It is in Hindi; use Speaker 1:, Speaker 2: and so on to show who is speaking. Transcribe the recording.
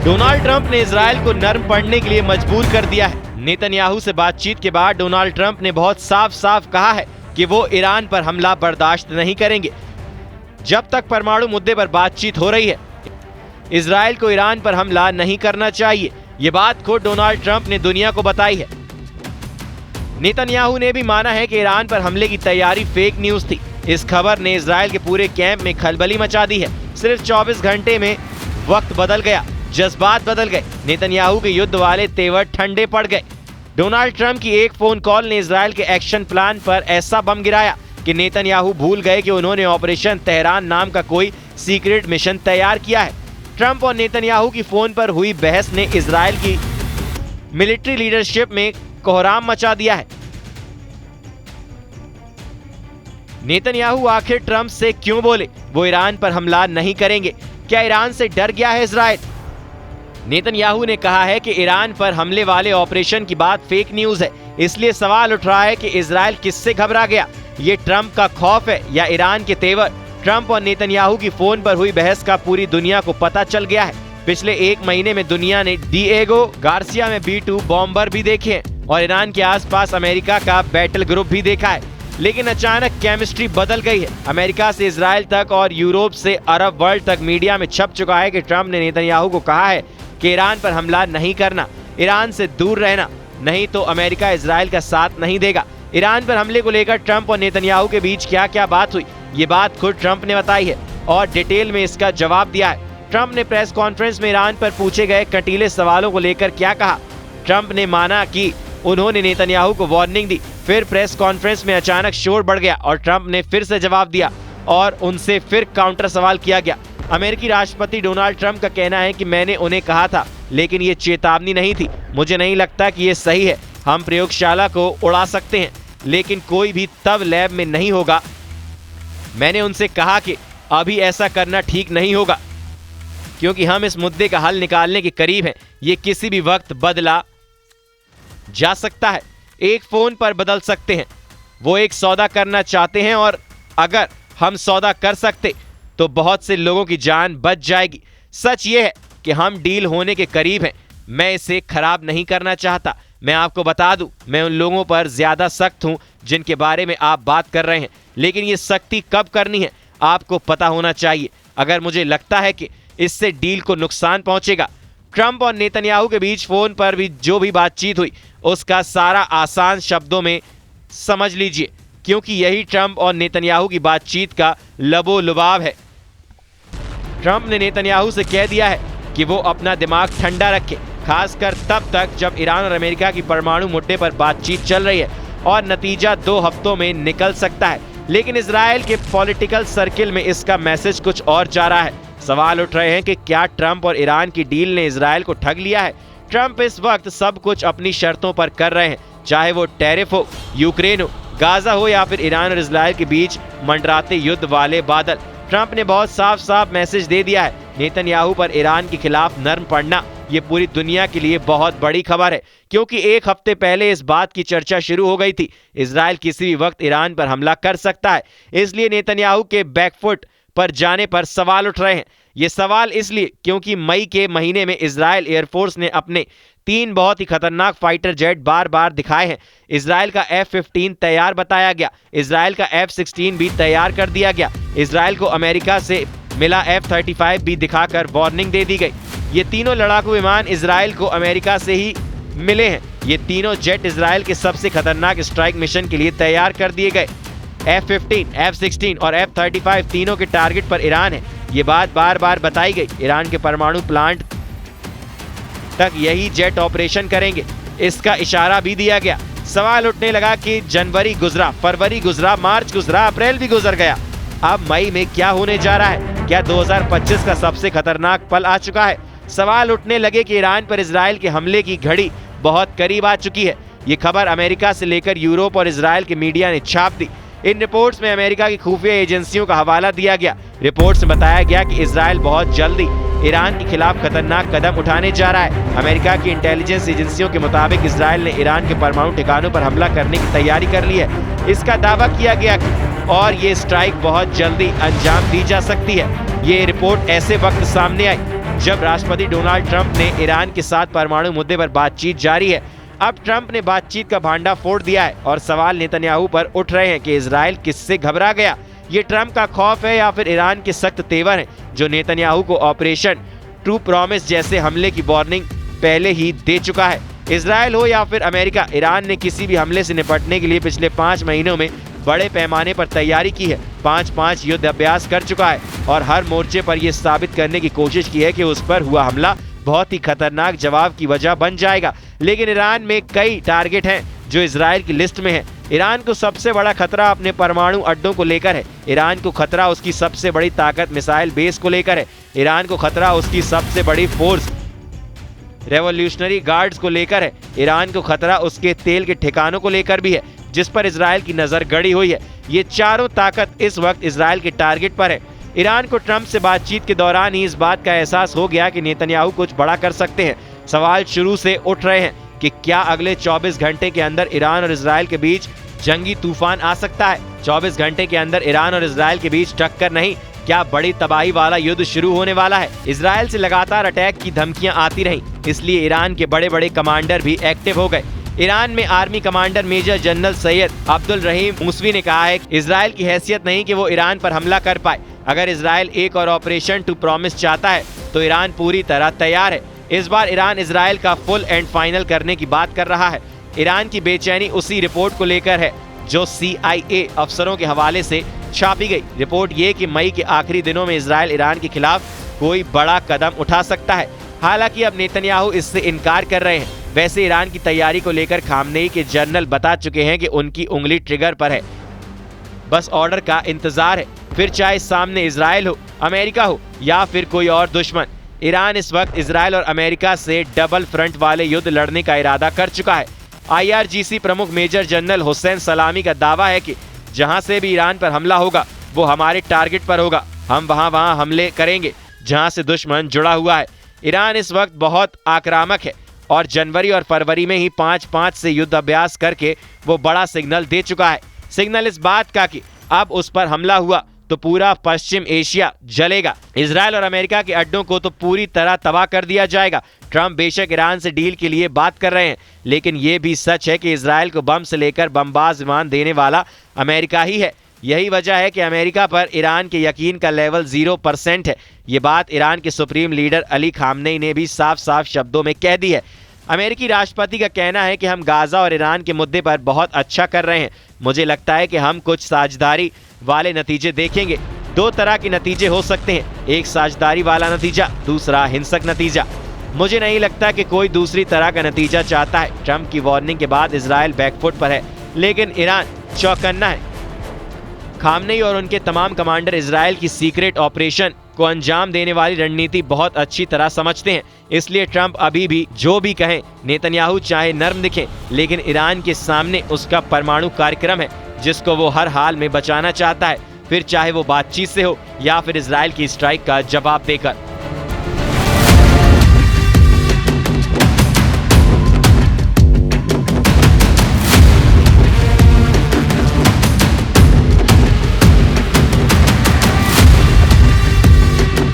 Speaker 1: डोनाल्ड ट्रंप ने इजराइल को नर्म पड़ने के लिए मजबूर कर दिया है। नेतन्याहू से बातचीत के बाद डोनाल्ड ट्रंप ने बहुत साफ साफ कहा है कि वो ईरान पर हमला बर्दाश्त नहीं करेंगे। जब तक परमाणु मुद्दे पर बातचीत हो रही है, इजराइल को ईरान पर हमला नहीं करना चाहिए। ये बात खुद डोनाल्ड ट्रंप ने दुनिया को बताई है। नेतन्याहू ने भी माना है कि ईरान पर हमले की तैयारी फेक न्यूज थी। इस खबर ने इजराइल के पूरे कैंप में खलबली मचा दी है। सिर्फ 24 घंटे में वक्त बदल गया, जज्बात बदल गए, नेतन्याहू के युद्ध वाले तेवर ठंडे पड़ गए। डोनाल्ड ट्रंप की एक फोन कॉल ने इजराइल के एक्शन प्लान पर ऐसा बम गिराया कि नेतन्याहू भूल गए कि उन्होंने ऑपरेशन तेहरान नाम का कोई सीक्रेट मिशन तैयार किया है। ट्रंप और नेतन्याहू की फोन पर हुई बहस ने इजराइल की मिलिट्री लीडरशिप में कोहराम मचा दिया है। नेतन्याहू आखिर ट्रंप से क्यों बोले वो ईरान पर हमला नहीं करेंगे? क्या ईरान से डर गया है इजराइल? नेतन्याहू ने कहा है कि ईरान पर हमले वाले ऑपरेशन की बात फेक न्यूज है, इसलिए सवाल उठ रहा है कि इजराइल किससे घबरा गया? ये ट्रंप का खौफ है या ईरान के तेवर? ट्रंप और नेतन्याहू की फोन पर हुई बहस का पूरी दुनिया को पता चल गया है। पिछले एक महीने में दुनिया ने डिएगो गार्सिया में B-2 बॉम्बर भी देखे हैं और ईरान के आसपास अमेरिका का बैटल ग्रुप भी देखा है। लेकिन अचानक केमिस्ट्री बदल गई है। अमेरिका से इजराइल तक और यूरोप से अरब वर्ल्ड तक मीडिया में छप चुका है कि ट्रंप ने नेतन्याहू को कहा है कि ईरान पर हमला नहीं करना, ईरान से दूर रहना, नहीं तो अमेरिका इजराइल का साथ नहीं देगा। ईरान पर हमले को लेकर ट्रंप और नेतन्याहू के बीच क्या क्या बात हुई, ये बात खुद ट्रंप ने बताई है और डिटेल में इसका जवाब दिया है। ट्रंप ने प्रेस कॉन्फ्रेंस में ईरान पर पूछे गए कटीले सवालों को लेकर क्या कहा? ट्रंप ने माना कि उन्होंने नेतन्याहू को वार्निंग दी। फिर प्रेस कॉन्फ्रेंस में अचानक शोर बढ़ गया और ट्रंप ने फिर से जवाब दिया और उनसे फिर काउंटर सवाल किया गया। अमेरिकी राष्ट्रपति डोनाल्ड ट्रंप का कहना है कि मैंने उन्हें कहा था, लेकिन ये चेतावनी नहीं थी। मुझे नहीं लगता कि ये सही है। हम प्रयोगशाला को उड़ा सकते हैं, लेकिन कोई भी तब लैब में नहीं होगा। मैंने उनसे कहा कि अभी ऐसा करना ठीक नहीं होगा, क्योंकि हम इस मुद्दे का हल निकालने के करीब हैं। ये किसी भी वक्त बदला जा सकता है, एक फोन पर बदल सकते हैं। वो एक सौदा करना चाहते हैं और अगर हम सौदा कर सकते तो बहुत से लोगों की जान बच जाएगी। सच ये है कि हम डील होने के करीब हैं। मैं इसे खराब नहीं करना चाहता। मैं आपको बता दूं, मैं उन लोगों पर ज्यादा सख्त हूं जिनके बारे में आप बात कर रहे हैं, लेकिन ये सख्ती कब करनी है आपको पता होना चाहिए। अगर मुझे लगता है कि इससे डील को नुकसान पहुंचेगा। ट्रंप और नेतन्याहू के बीच फोन पर भी जो भी बातचीत हुई उसका सारा आसान शब्दों में समझ लीजिए, क्योंकि यही ट्रंप और नेतन्याहू की बातचीत का लबो लुबाब है। ट्रंप ने नेतन्याहू से कह दिया है कि वो अपना दिमाग ठंडा रखे, खासकर तब तक जब ईरान और अमेरिका की परमाणु मुद्दे पर बातचीत चल रही है और नतीजा 2 हफ्तों में निकल सकता है। लेकिन इजराइल के पॉलिटिकल सर्किल में इसका मैसेज कुछ और जा रहा है। सवाल उठ रहे हैं कि क्या ट्रंप और ईरान की डील ने इजराइल को ठग लिया है? ट्रंप इस वक्त सब कुछ अपनी शर्तों पर कर रहे हैं, चाहे वो टैरिफ हो, यूक्रेन हो, गाजा हो या फिर ईरान और इजराइल के बीच मंडराते युद्ध वाले बादल। ट्रंप ने बहुत साफ साफ मैसेज दे दिया है। नेतन्याहू पर ईरान के खिलाफ नर्म पड़ना ये पूरी दुनिया के लिए बहुत बड़ी खबर है, क्योंकि एक हफ्ते पहले इस बात की चर्चा शुरू हो गई थी इजराइल किसी भी वक्त ईरान पर हमला कर सकता है। इसलिए नेतन्याहू के बैकफुट पर जाने पर सवाल उठ रहे हैं। ये सवाल इसलिए क्योंकि मई के महीने में इजराइल एयरफोर्स ने अपने 3 बहुत ही खतरनाक फाइटर जेट बार बार दिखाए हैं। इजराइल का F-15 तैयार बताया गया, इजराइल का F-16 भी तैयार कर दिया गया, इजराइल को अमेरिका से मिला F-35 भी दिखाकर वार्निंग दे दी गई। ये तीनों लड़ाकू विमान इजराइल को अमेरिका से ही मिले हैं। ये तीनों जेट इजराइल के सबसे खतरनाक स्ट्राइक मिशन के लिए तैयार कर दिए गए। F-15, F-16 और F-35 तीनों के टारगेट पर ईरान है। ये बात बार बार बताई गई। ईरान के परमाणु प्लांट तक यही जेट ऑपरेशन करेंगे, इसका इशारा भी दिया गया। सवाल उठने लगा कि जनवरी गुजरा, फरवरी गुजरा, मार्च गुजरा, अप्रैल भी गुजर गया। अब मई में क्या होने जा रहा है? क्या 2025 का सबसे खतरनाक पल आ चुका है? सवाल उठने लगे कि ईरान पर इजराइल के हमले की घड़ी बहुत करीब आ चुकी है। ये खबर अमेरिका से लेकर यूरोप और इजराइल के मीडिया ने छाप दी। इन रिपोर्ट्स में अमेरिका की खुफिया एजेंसियों का हवाला दिया गया। रिपोर्ट्स में बताया गया कि इजराइल बहुत जल्दी ईरान के खिलाफ खतरनाक कदम उठाने जा रहा है। अमेरिका की इंटेलिजेंस एजेंसियों के मुताबिक इजराइल ने ईरान के परमाणु ठिकानों पर हमला करने की तैयारी कर ली है। इसका दावा किया गया और ये स्ट्राइक बहुत जल्दी अंजाम दी जा सकती है। ये रिपोर्ट ऐसे वक्त सामने आई जब राष्ट्रपति डोनाल्ड ट्रंप ने ईरान के साथ परमाणु मुद्दे पर बातचीत जारी है। अब ट्रंप ने बातचीत का भांडा फोड़ दिया है और सवाल नेतन्याहू पर उठ रहे हैं कि इजराइल किससे घबरा गया। ये ट्रंप का खौफ है या फिर ईरान के सख्त तेवर हैं जो नेतन्याहू को ऑपरेशन ट्रू प्रॉमिस जैसे हमले की वार्निंग पहले ही दे चुका है। इजराइल हो या फिर अमेरिका, ईरान ने किसी भी हमले से निपटने के लिए पिछले 5 महीनों में बड़े पैमाने पर तैयारी की है। 5 युद्ध अभ्यास कर चुका है और हर मोर्चे पर यह साबित करने की कोशिश की है कि उस पर हुआ हमला बहुत ही खतरनाक जवाब की वजह बन जाएगा। लेकिन ईरान में कई टारगेट हैं जो इजराइल की लिस्ट में है। ईरान को सबसे बड़ा खतरा अपने परमाणु अड्डों को लेकर है। ईरान को खतरा उसकी सबसे बड़ी ताकत मिसाइल बेस को लेकर है। ईरान को खतरा उसकी सबसे बड़ी फोर्स रेवोल्यूशनरी गार्ड्स को लेकर है। ईरान को खतरा उसके तेल के ठिकानों को लेकर भी है जिस पर इजराइल की नजर गड़ी हुई है। ये चारों ताकत इस वक्त इजराइल के टारगेट पर है। ईरान को ट्रंप से बातचीत के दौरान ही इस बात का एहसास हो गया कि नेतन्याहू कुछ बड़ा कर सकते हैं। सवाल शुरू से उठ रहे हैं कि क्या अगले 24 घंटे के अंदर ईरान और इजराइल के बीच जंगी तूफान आ सकता है। 24 घंटे के अंदर ईरान और इजराइल के बीच टक्कर नहीं, क्या बड़ी तबाही वाला युद्ध शुरू होने वाला है। इजराइल से लगातार अटैक की धमकियां आती रहीं, इसलिए ईरान के बड़े बड़े कमांडर भी एक्टिव हो गए। ईरान में army commander major general Sayyid Abdul Rahim Mousavi ने कहा है कि इजराइल की हैसियत नहीं कि वो ईरान पर हमला कर पाए। अगर इजराइल एक और ऑपरेशन टू प्रॉमिस चाहता है तो ईरान पूरी तरह तैयार है। इस बार ईरान इजराइल का फुल एंड फाइनल करने की बात कर रहा है। ईरान की बेचैनी उसी रिपोर्ट को लेकर है जो CIA अफसरों के हवाले से छापी गई। रिपोर्ट ये कि मई के आखिरी दिनों में इजराइल ईरान के खिलाफ कोई बड़ा कदम उठा सकता है। हालांकि अब नेतन्याहू इससे इनकार कर रहे हैं। वैसे ईरान की तैयारी को लेकर खामनेई के जनरल बता चुके हैं कि उनकी उंगली ट्रिगर पर है, बस ऑर्डर का इंतजार है। फिर चाहे सामने इजराइल हो, अमेरिका हो या फिर कोई और दुश्मन, ईरान इस वक्त इजराइल और अमेरिका से डबल फ्रंट वाले युद्ध लड़ने का इरादा कर चुका है। IRGC प्रमुख मेजर जनरल हुसैन सलामी का दावा है कि जहां से भी ईरान पर हमला होगा वो हमारे टारगेट पर होगा। हम वहां हमले करेंगे जहां से दुश्मन जुड़ा हुआ है। ईरान इस वक्त बहुत आक्रामक है और जनवरी और फरवरी में ही 5 से युद्ध अभ्यास करके वो बड़ा सिग्नल दे चुका है। सिग्नल इस बात का कि अब उस पर हमला हुआ तो पूरा पश्चिम एशिया जलेगा। इजराइल और अमेरिका के अड्डों को तो पूरी तरह तबाह कर दिया जाएगा। ट्रंप बेशक ईरान से डील के लिए बात कर रहे हैं, लेकिन ये भी सच है कि इजराइल को बम से लेकर बमबाज विमान देने वाला अमेरिका ही है। यही वजह है कि अमेरिका पर ईरान के यकीन का लेवल 0% है। ये बात ईरान के सुप्रीम लीडर अली खामनेई ने भी साफ साफ शब्दों में कह दी है। अमेरिकी राष्ट्रपति का कहना है कि हम गाजा और ईरान के मुद्दे पर बहुत अच्छा कर रहे हैं। मुझे लगता है कि हम कुछ साझेदारी वाले नतीजे देखेंगे। 2 तरह के नतीजे हो सकते हैं, एक साझेदारी वाला नतीजा, दूसरा हिंसक नतीजा। मुझे नहीं लगता कि कोई दूसरी तरह का नतीजा चाहता है। ट्रंप की वार्निंग के बाद इजराइल बैकफुट पर है, लेकिन ईरान चौकन्ना है। खामनेई और उनके तमाम कमांडर इजराइल की सीक्रेट ऑपरेशन को अंजाम देने वाली रणनीति बहुत अच्छी तरह समझते हैं। इसलिए ट्रंप अभी भी जो भी कहें, नेतन्याहू चाहे नर्म दिखें, लेकिन ईरान के सामने उसका परमाणु कार्यक्रम है जिसको वो हर हाल में बचाना चाहता है, फिर चाहे वो बातचीत से हो या फिर इजराइल की स्ट्राइक का जवाब देकर।